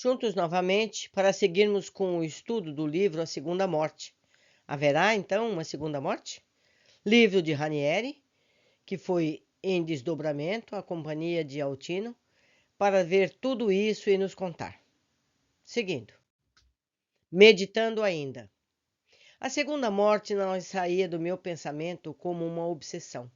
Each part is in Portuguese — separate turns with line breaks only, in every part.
juntos novamente para seguirmos com o estudo do livro A Segunda Morte. Haverá, então, uma segunda morte? Livro de Ranieri, que foi em desdobramento à companhia de Altino, para ver tudo isso e nos contar. Seguindo. Meditando ainda. A segunda morte não saía do meu pensamento como uma obsessão.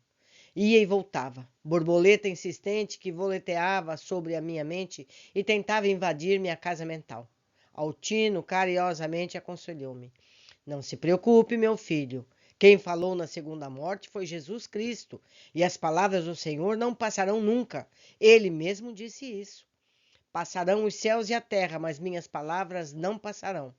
Ia e voltava, borboleta insistente que voleteava sobre a minha mente e tentava invadir minha casa mental. Altino carinhosamente aconselhou-me: Não se preocupe, meu filho. Quem falou na segunda morte foi Jesus Cristo, e as palavras do Senhor não passarão nunca. Ele mesmo disse isso. Passarão os céus e a terra, mas minhas palavras não passarão.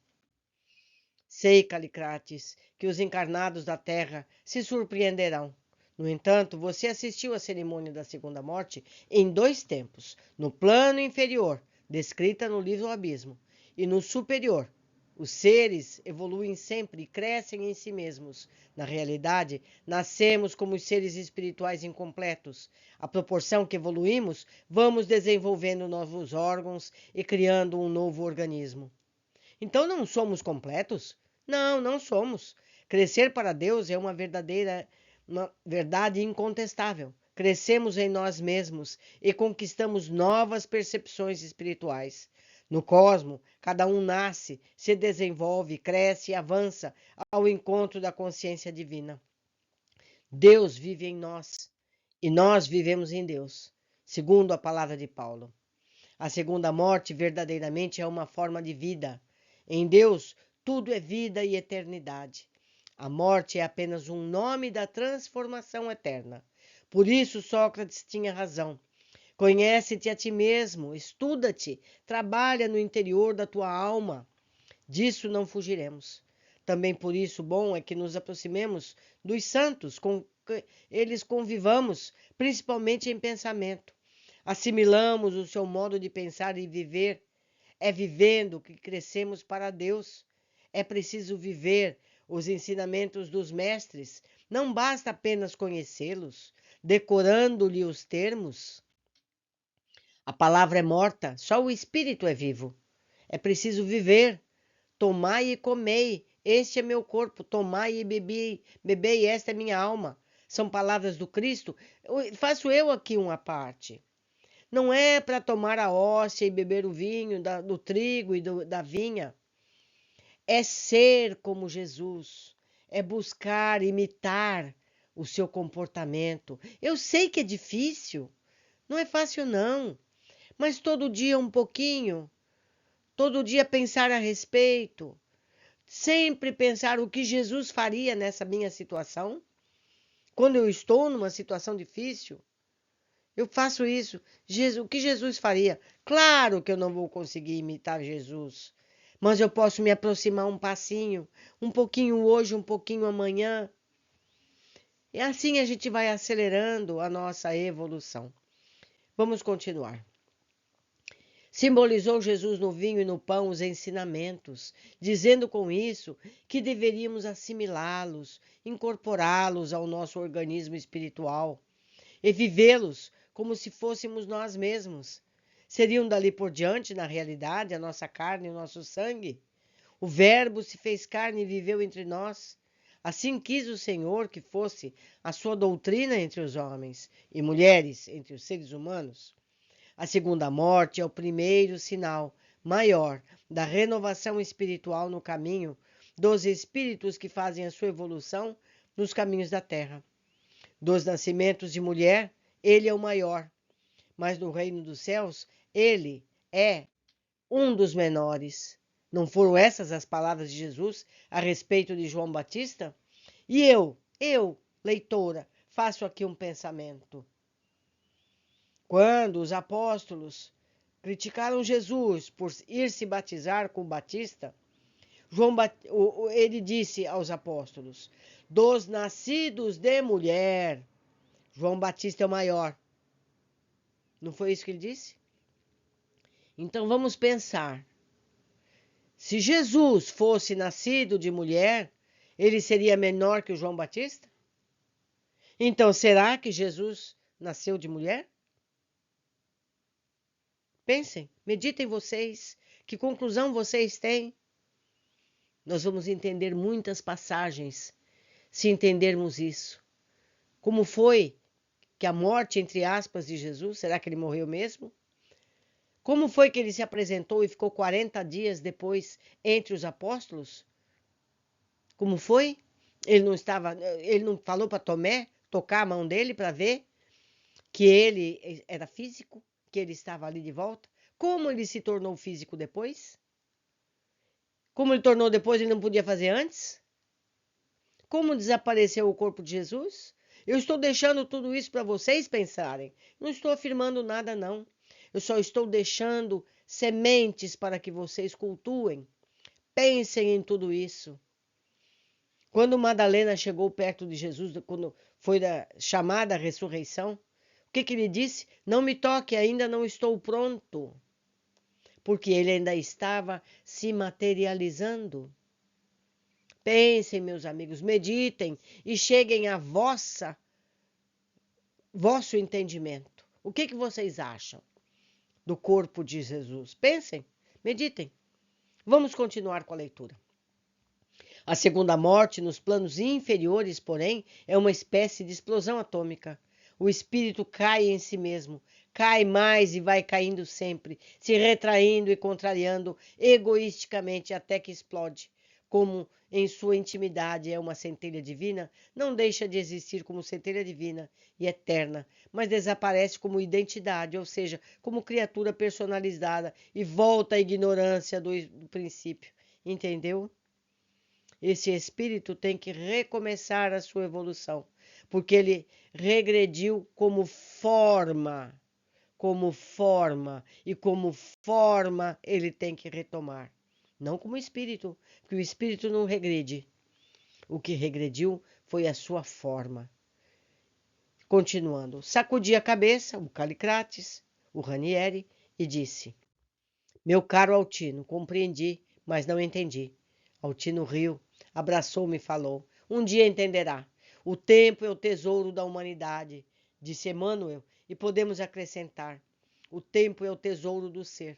Sei, Calicrates, que os encarnados da terra se surpreenderão. No entanto, você assistiu à cerimônia da segunda morte em dois tempos: no plano inferior, descrita no livro do Abismo, e no superior. Os seres evoluem sempre e crescem em si mesmos. Na realidade, nascemos como os seres espirituais incompletos. À proporção que evoluímos, vamos desenvolvendo novos órgãos e criando um novo organismo. Então não somos completos? Não, não somos. Crescer para Deus é uma verdade incontestável. Crescemos em nós mesmos e conquistamos novas percepções espirituais. No cosmos, cada um nasce, se desenvolve, cresce e avança ao encontro da consciência divina. Deus vive em nós e nós vivemos em Deus, segundo a palavra de Paulo. A segunda morte verdadeiramente é uma forma de vida. Em Deus, tudo é vida e eternidade. A morte é apenas um nome da transformação eterna. Por isso, Sócrates tinha razão. Conhece-te a ti mesmo, estuda-te, trabalha no interior da tua alma. Disso não fugiremos. Também por isso, bom é que nos aproximemos dos santos, com que eles convivamos, principalmente em pensamento. Assimilamos o seu modo de pensar e viver. É vivendo que crescemos para Deus. É preciso viver os ensinamentos dos mestres. Não basta apenas conhecê-los, decorando-lhe os termos. A palavra é morta, só o espírito é vivo. É preciso viver. Tomai e comei, este é meu corpo. Tomai e bebei, esta é minha alma. São palavras do Cristo. Faço eu aqui uma parte. Não é para tomar a hóstia e beber o vinho do trigo e da vinha. É ser como Jesus. É buscar imitar o seu comportamento. Eu sei que é difícil. Não é fácil, não. Mas todo dia um pouquinho. Todo dia pensar a respeito. Sempre pensar o que Jesus faria nessa minha situação. Quando eu estou numa situação difícil. Eu faço isso. O que Jesus faria? Claro que eu não vou conseguir imitar Jesus, mas eu posso me aproximar um passinho, um pouquinho hoje, um pouquinho amanhã. E assim a gente vai acelerando a nossa evolução. Vamos continuar. Simbolizou Jesus no vinho e no pão os ensinamentos, dizendo com isso que deveríamos assimilá-los, incorporá-los ao nosso organismo espiritual e vivê-los como se fôssemos nós mesmos. Seriam dali por diante, na realidade, a nossa carne e o nosso sangue? O Verbo se fez carne e viveu entre nós. Assim quis o Senhor que fosse a sua doutrina entre os homens e mulheres, entre os seres humanos. A segunda morte é o primeiro sinal maior da renovação espiritual no caminho dos espíritos que fazem a sua evolução nos caminhos da terra. Dos nascimentos de mulher, ele é o maior, mas no reino dos céus, ele é um dos menores. Não foram essas as palavras de Jesus a respeito de João Batista? E eu, leitora, faço aqui um pensamento. Quando os apóstolos criticaram Jesus por ir se batizar com Batista, ele disse aos apóstolos: dos nascidos de mulher, João Batista é o maior. Não foi isso que ele disse? Então vamos pensar. Se Jesus fosse nascido de mulher, ele seria menor que o João Batista? Então será que Jesus nasceu de mulher? Pensem, meditem vocês. Que conclusão vocês têm? Nós vamos entender muitas passagens se entendermos isso. Como foi que a morte, entre aspas, de Jesus, será que ele morreu mesmo? Como foi que ele se apresentou e ficou 40 dias depois entre os apóstolos? Como foi? Ele não falou para Tomé tocar a mão dele para ver que ele era físico, que ele estava ali de volta? Como ele se tornou físico depois? Como ele tornou depois, ele não podia fazer antes? Como desapareceu o corpo de Jesus? Eu estou deixando tudo isso para vocês pensarem. Não estou afirmando nada, não. Eu só estou deixando sementes para que vocês cultuem. Pensem em tudo isso. Quando Madalena chegou perto de Jesus, quando foi chamada a ressurreição, o que ele disse? Não me toque, ainda não estou pronto. Porque ele ainda estava se materializando. Pensem, meus amigos, meditem e cheguem a vosso entendimento. O que vocês acham do corpo de Jesus? Pensem, meditem. Vamos continuar com a leitura. A segunda morte, nos planos inferiores, porém, é uma espécie de explosão atômica. O espírito cai em si mesmo, cai mais e vai caindo sempre, se retraindo e contrariando egoisticamente até que explode. Como em sua intimidade é uma centelha divina, não deixa de existir como centelha divina e eterna, mas desaparece como identidade, ou seja, como criatura personalizada e volta à ignorância do princípio. Entendeu? Esse espírito tem que recomeçar a sua evolução, porque ele regrediu como forma, e como forma ele tem que retomar, não como espírito, porque o espírito não regrede. O que regrediu foi a sua forma. Continuando, sacudi a cabeça, o Calicrates, o Ranieri, e disse: meu caro Altino, compreendi, mas não entendi. Altino riu, abraçou-me e falou: um dia entenderá. O tempo é o tesouro da humanidade, disse Emmanuel, e podemos acrescentar: o tempo é o tesouro do ser.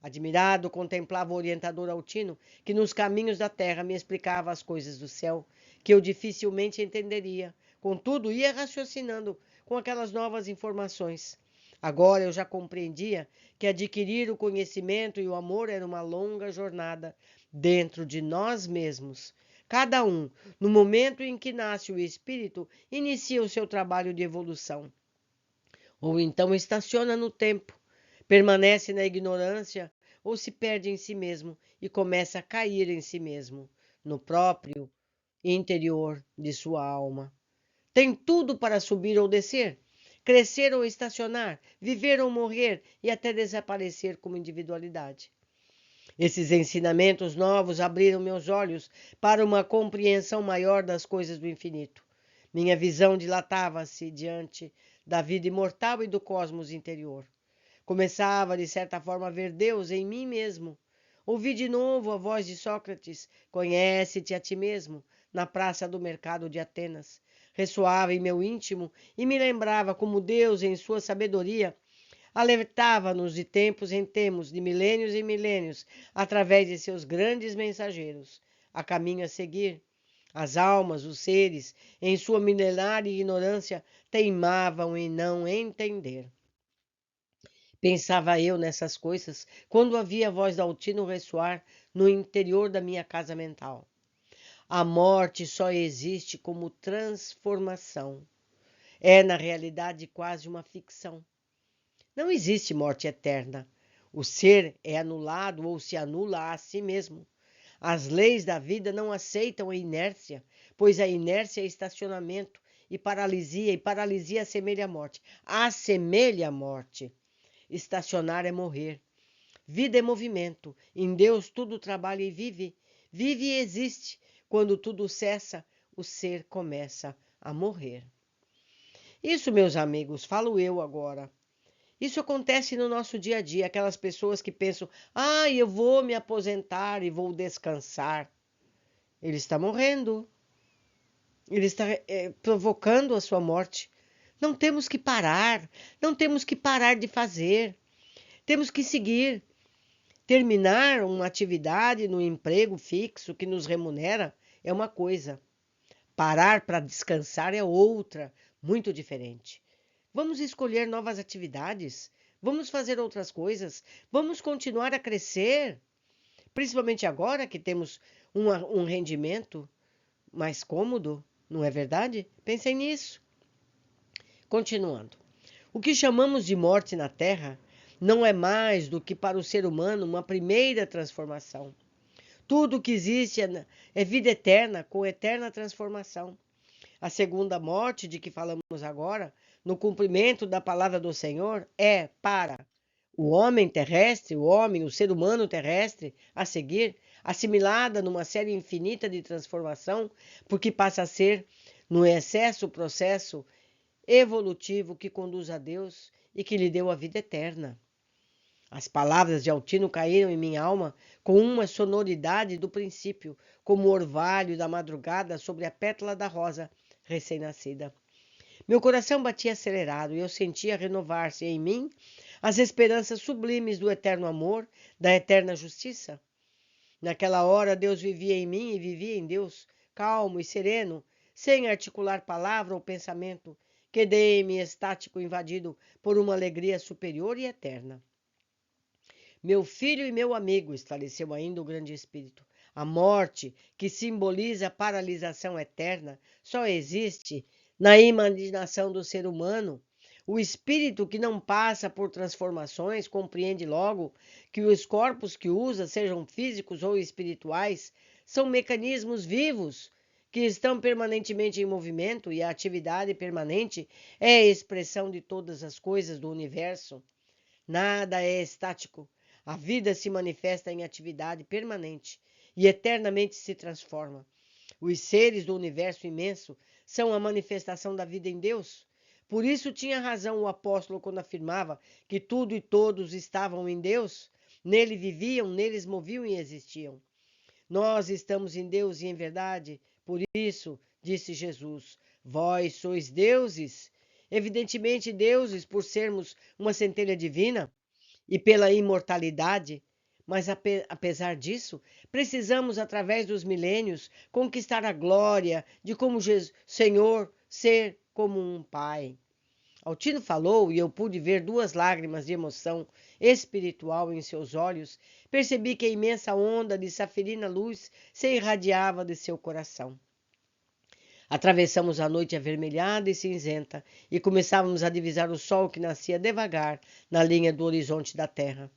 Admirado, contemplava o orientador Altino, que nos caminhos da terra me explicava as coisas do céu, que eu dificilmente entenderia. Contudo, ia raciocinando com aquelas novas informações. Agora eu já compreendia que adquirir o conhecimento e o amor era uma longa jornada dentro de nós mesmos. Cada um, no momento em que nasce o espírito, inicia o seu trabalho de evolução. Ou então estaciona no tempo, permanece na ignorância ou se perde em si mesmo e começa a cair em si mesmo, no próprio interior de sua alma. Tem tudo para subir ou descer, crescer ou estacionar, viver ou morrer e até desaparecer como individualidade. Esses ensinamentos novos abriram meus olhos para uma compreensão maior das coisas do infinito. Minha visão dilatava-se diante da vida imortal e do cosmos interior. Começava, de certa forma, a ver Deus em mim mesmo. Ouvi de novo a voz de Sócrates: conhece-te a ti mesmo, na praça do mercado de Atenas. Ressoava em meu íntimo e me lembrava como Deus, em sua sabedoria, alertava-nos de tempos em tempos, de milênios em milênios, através de seus grandes mensageiros, a caminho a seguir. As almas, os seres, em sua milenária ignorância, teimavam em não entender. Pensava eu nessas coisas quando havia a voz da Altino ressoar no interior da minha casa mental. A morte só existe como transformação. É, na realidade, quase uma ficção. Não existe morte eterna. O ser é anulado ou se anula a si mesmo. As leis da vida não aceitam a inércia, pois a inércia é estacionamento e paralisia assemelha à morte. Assemelha à morte. Estacionar é morrer. Vida é movimento. Em Deus tudo trabalha e vive. Vive e existe. Quando tudo cessa, o ser começa a morrer. Isso, meus amigos, falo eu agora. Isso acontece no nosso dia a dia. Aquelas pessoas que pensam: eu vou me aposentar e vou descansar. Ele está morrendo. Ele está provocando a sua morte. Não temos que parar. Não temos que parar de fazer. Temos que seguir. Terminar uma atividade no emprego fixo que nos remunera é uma coisa. Parar para descansar é outra, muito diferente. Vamos escolher novas atividades, vamos fazer outras coisas, vamos continuar a crescer, principalmente agora que temos um rendimento mais cômodo, não é verdade? Pensem nisso. Continuando. O que chamamos de morte na Terra não é mais do que para o ser humano uma primeira transformação. Tudo o que existe é vida eterna com eterna transformação. A segunda morte de que falamos agora, no cumprimento da palavra do Senhor, é para o homem terrestre, o ser humano terrestre, a seguir, assimilada numa série infinita de transformação, porque passa a ser, no excesso, o processo evolutivo que conduz a Deus e que lhe deu a vida eterna. As palavras de Altino caíram em minha alma com uma sonoridade do princípio, como o orvalho da madrugada sobre a pétala da rosa recém-nascida. Meu coração batia acelerado e eu sentia renovar-se em mim as esperanças sublimes do eterno amor, da eterna justiça. Naquela hora, Deus vivia em mim e vivia em Deus, calmo e sereno, sem articular palavra ou pensamento. Quedei-me estático, invadido por uma alegria superior e eterna. Meu filho e meu amigo, esclareceu ainda o grande espírito, a morte, que simboliza a paralisação eterna, só existe na imaginação do ser humano. O espírito que não passa por transformações compreende logo que os corpos que usa, sejam físicos ou espirituais, são mecanismos vivos que estão permanentemente em movimento e a atividade permanente é a expressão de todas as coisas do universo. Nada é estático. A vida se manifesta em atividade permanente e eternamente se transforma. Os seres do universo imenso são a manifestação da vida em Deus. Por isso tinha razão o apóstolo quando afirmava que tudo e todos estavam em Deus, nele viviam, neles moviam e existiam. Nós estamos em Deus e em verdade, por isso, disse Jesus, vós sois deuses. Evidentemente deuses por sermos uma centelha divina e pela imortalidade, mas apesar disso, precisamos, através dos milênios, conquistar a glória de como Senhor ser como um Pai. Altino falou e eu pude ver duas lágrimas de emoção espiritual em seus olhos. Percebi que a imensa onda de safirina luz se irradiava de seu coração. Atravessamos a noite avermelhada e cinzenta e começávamos a divisar o sol que nascia devagar na linha do horizonte da terra.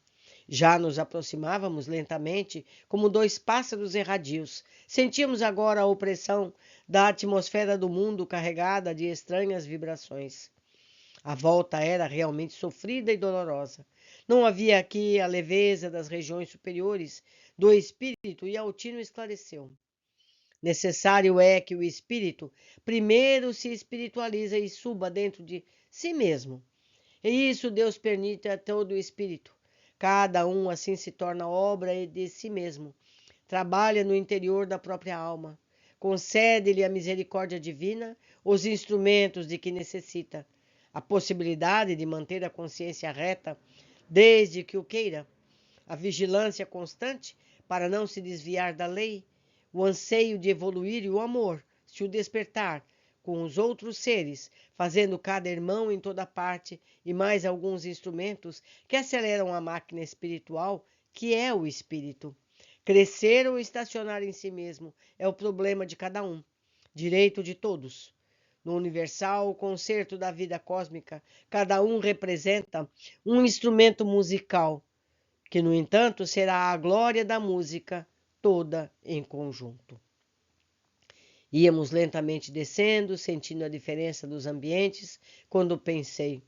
Já nos aproximávamos lentamente, como dois pássaros erradios. Sentíamos agora a opressão da atmosfera do mundo carregada de estranhas vibrações. A volta era realmente sofrida e dolorosa. Não havia aqui a leveza das regiões superiores do espírito e Altino esclareceu. Necessário é que o espírito primeiro se espiritualize e suba dentro de si mesmo. E isso Deus permite a todo o espírito. Cada um assim se torna obra de si mesmo. Trabalha no interior da própria alma. Concede-lhe a misericórdia divina, os instrumentos de que necessita, a possibilidade de manter a consciência reta, desde que o queira, a vigilância constante para não se desviar da lei, o anseio de evoluir e o amor, se o despertar com os outros seres, fazendo cada irmão em toda parte e mais alguns instrumentos que aceleram a máquina espiritual, que é o espírito. Crescer ou estacionar em si mesmo é o problema de cada um, direito de todos. No universal concerto da vida cósmica, cada um representa um instrumento musical, que, no entanto, será a glória da música toda em conjunto. Íamos lentamente descendo, sentindo a diferença dos ambientes, quando pensei,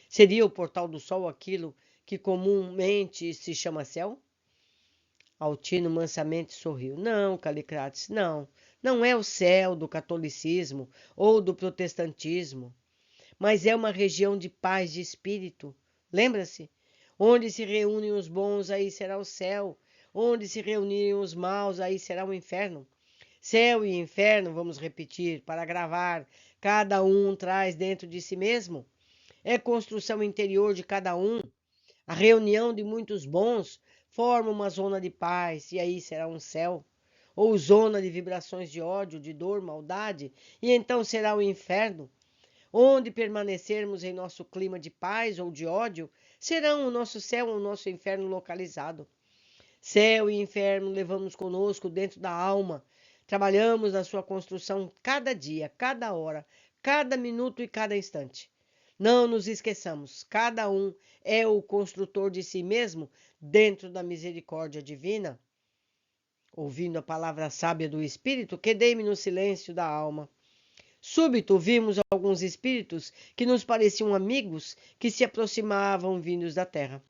seria o portal do sol aquilo que comumente se chama céu? Altino mansamente sorriu. Não, Calicrates, não. Não é o céu do catolicismo ou do protestantismo, mas é uma região de paz de espírito. Lembra-se? Onde se reúnem os bons, aí será o céu. Onde se reunirem os maus, aí será o inferno. Céu e inferno, vamos repetir, para gravar, cada um traz dentro de si mesmo. É construção interior de cada um. A reunião de muitos bons Forma uma zona de paz, e aí será um céu. Ou zona de vibrações de ódio, de dor, maldade, e então será o inferno. Onde permanecermos em nosso clima de paz ou de ódio, serão o nosso céu ou o nosso inferno localizado. Céu e inferno levamos conosco dentro da alma. Trabalhamos na sua construção cada dia, cada hora, cada minuto e cada instante. Não nos esqueçamos, cada um é o construtor de si mesmo dentro da misericórdia divina. Ouvindo a palavra sábia do Espírito, quedei-me no silêncio da alma. Súbito vimos alguns espíritos que nos pareciam amigos que se aproximavam vindos da terra.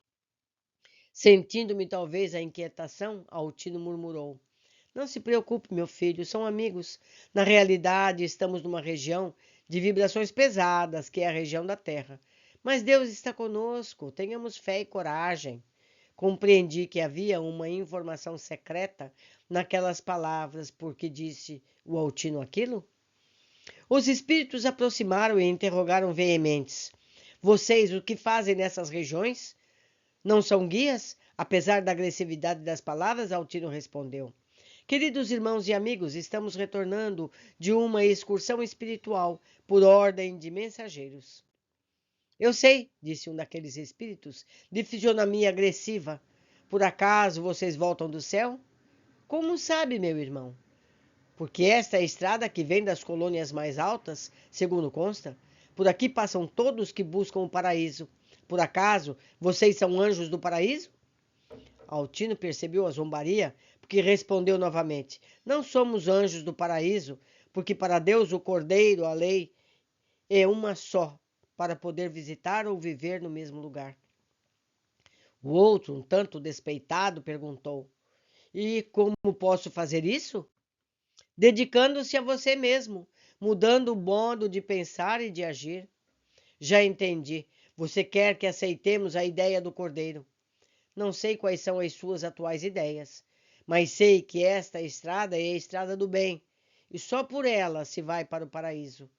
Sentindo-me talvez a inquietação, Altino murmurou: Não se preocupe, meu filho, são amigos. Na realidade, estamos numa região de vibrações pesadas, que é a região da Terra. Mas Deus está conosco, tenhamos fé e coragem. Compreendi que havia uma informação secreta naquelas palavras, porque disse o Altino aquilo? Os espíritos aproximaram e interrogaram veementes. Vocês, o que fazem nessas regiões? Não são guias? Apesar da agressividade das palavras, Altino respondeu. Queridos irmãos e amigos, estamos retornando de uma excursão espiritual por ordem de mensageiros. Eu sei, disse um daqueles espíritos, de fisionomia agressiva. Por acaso vocês voltam do céu? Como sabe, meu irmão? Porque esta é a estrada que vem das colônias mais altas, segundo consta. Por aqui passam todos que buscam o paraíso. Por acaso, vocês são anjos do paraíso? Altino percebeu a zombaria, porque respondeu novamente: Não somos anjos do paraíso, porque para Deus o Cordeiro, a lei, é uma só, para poder visitar ou viver no mesmo lugar. O outro, um tanto despeitado, perguntou: E como posso fazer isso? Dedicando-se a você mesmo, mudando o modo de pensar e de agir. Já entendi. Você quer que aceitemos a ideia do Cordeiro. Não sei quais são as suas atuais ideias, mas sei que esta estrada é a estrada do bem, e só por ela se vai para o paraíso.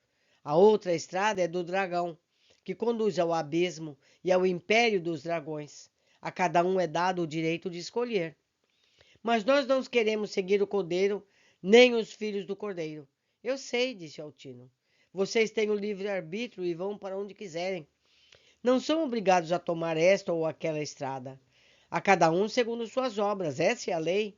A outra estrada é do dragão, que conduz ao abismo e ao império dos dragões. A cada um é dado o direito de escolher. Mas nós não queremos seguir o Cordeiro, nem os filhos do Cordeiro. Eu sei, disse Altino. Vocês têm o livre-arbítrio e vão para onde quiserem. Não são obrigados a tomar esta ou aquela estrada. A cada um segundo suas obras, essa é a lei.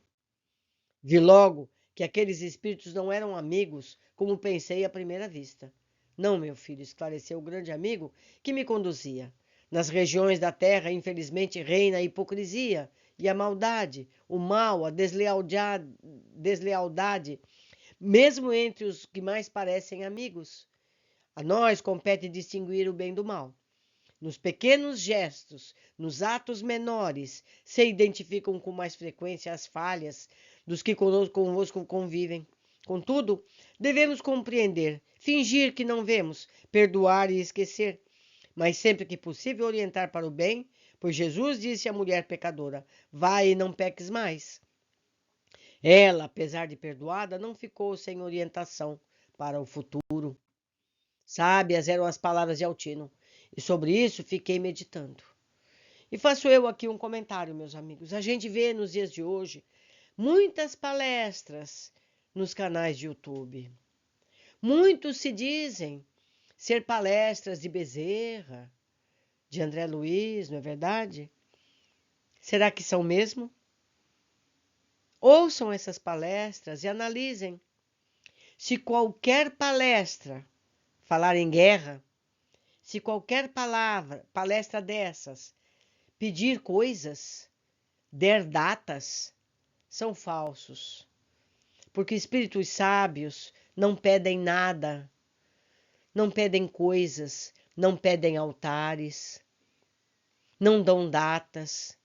Vi logo que aqueles espíritos não eram amigos, como pensei à primeira vista. Não, meu filho, esclareceu o grande amigo que me conduzia. Nas regiões da terra, infelizmente, reina a hipocrisia e a maldade, o mal, a deslealdade, mesmo entre os que mais parecem amigos. A nós compete distinguir o bem do mal. Nos pequenos gestos, nos atos menores, se identificam com mais frequência as falhas dos que convosco convivem. Contudo, devemos compreender, fingir que não vemos, perdoar e esquecer, mas sempre que possível orientar para o bem, pois Jesus disse à mulher pecadora: Vai e não peques mais. Ela, apesar de perdoada, não ficou sem orientação para o futuro. Sábias eram as palavras de Altino, e sobre isso fiquei meditando. E faço eu aqui um comentário, meus amigos. A gente vê nos dias de hoje muitas palestras nos canais de YouTube. Muitos se dizem ser palestras de Bezerra, de André Luiz, não é verdade? Será que são mesmo? Ouçam essas palestras e analisem. Se qualquer palestra falar em guerra, se qualquer palestra dessas, pedir coisas, der datas, são falsos. Porque espíritos sábios não pedem nada, não pedem coisas, não pedem altares, não dão datas,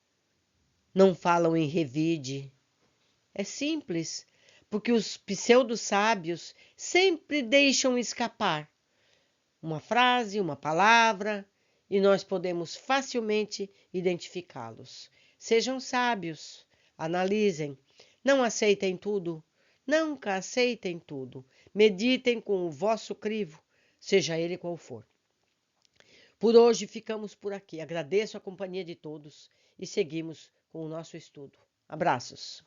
não falam em revide. É simples, porque os pseudo-sábios sempre deixam escapar uma frase, uma palavra, e nós podemos facilmente identificá-los. Sejam sábios, analisem, não aceitem tudo, nunca aceitem tudo. Meditem com o vosso crivo, seja ele qual for. Por hoje ficamos por aqui. Agradeço a companhia de todos e seguimos com o nosso estudo. Abraços!